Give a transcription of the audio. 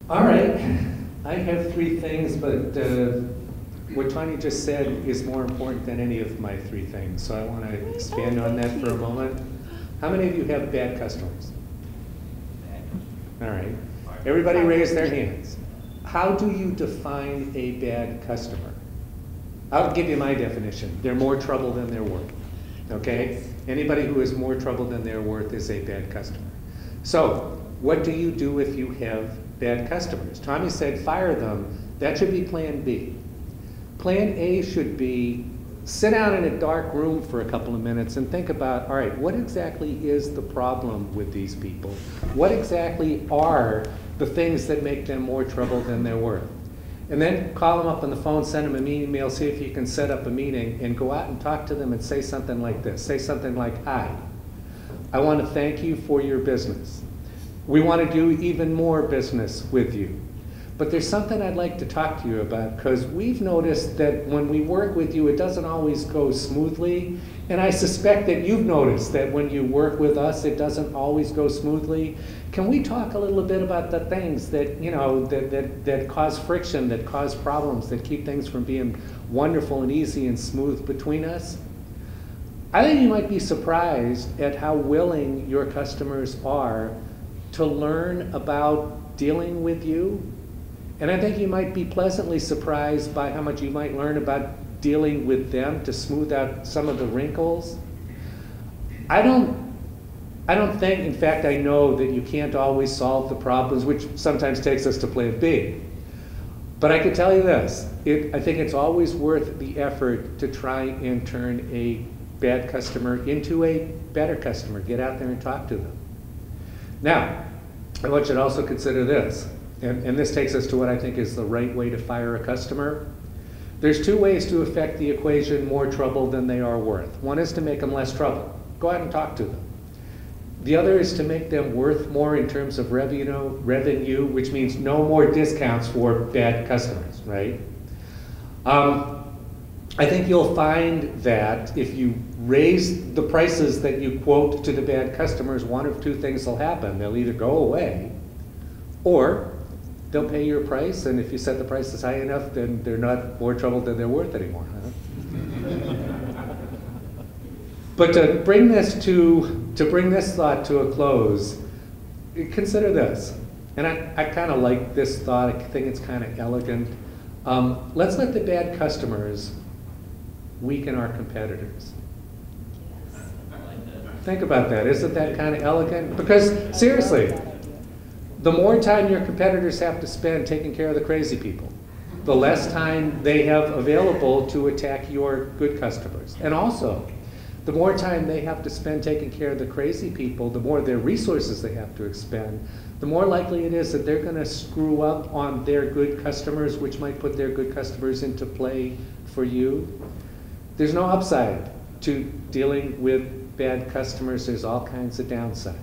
All right, I have three things, but what Tanya just said is more important than any of my three things, so I want to expand on that for a moment. How many of you have bad customers? All right, everybody raise their hands. How do you define a bad customer? I'll give you my definition. They're more trouble than they're worth, okay? Anybody who is more trouble than they're worth is a bad customer. So, what do you do if you have bad customers? Tommy said fire them. That should be plan B. Plan A should be sit down in a dark room for a couple of minutes and think about, all right, what exactly is the problem with these people? What exactly are the things that make them more trouble than they're worth? And then call them up on the phone, send them an email, see if you can set up a meeting, and go out and talk to them and say something like this. Say something like, hi, I want to thank you for your business. We want to do even more business with you. But there's something I'd like to talk to you about, because we've noticed that when we work with you, it doesn't always go smoothly. And I suspect that you've noticed that when you work with us, it doesn't always go smoothly. Can we talk a little bit about the things that, you know, that cause friction, that cause problems, that keep things from being wonderful and easy and smooth between us? I think you might be surprised at how willing your customers are to learn about dealing with you. And I think you might be pleasantly surprised by how much you might learn about dealing with them to smooth out some of the wrinkles. I don't think, in fact, I know that you can't always solve the problems, which sometimes takes us to plan B. But I can tell you this, I think it's always worth the effort to try and turn a bad customer into a better customer. Get out there and talk to them. Now, I want you to also consider this. And this takes us to what I think is the right way to fire a customer. There's two ways to affect the equation more trouble than they are worth. One is to make them less trouble. Go out and talk to them. The other is to make them worth more in terms of revenue, which means no more discounts for bad customers, right? I think you'll find that if you raise the prices that you quote to the bad customers, one of two things will happen. They'll either go away, or they'll pay your price, and if you set the prices high enough, then they're not more trouble than they're worth anymore. Huh? But to bring this thought to a close, consider this. And I kind of like this thought. I think it's kind of elegant. Let's let the bad customers weaken our competitors. Yes. I like that. Think about that. Isn't that kind of elegant? Because seriously, the more time your competitors have to spend taking care of the crazy people, the less time they have available to attack your good customers. And also, the more time they have to spend taking care of the crazy people, the more their resources they have to expend, the more likely it is that they're going to screw up on their good customers, which might put their good customers into play for you. There's no upside to dealing with bad customers. There's all kinds of downside.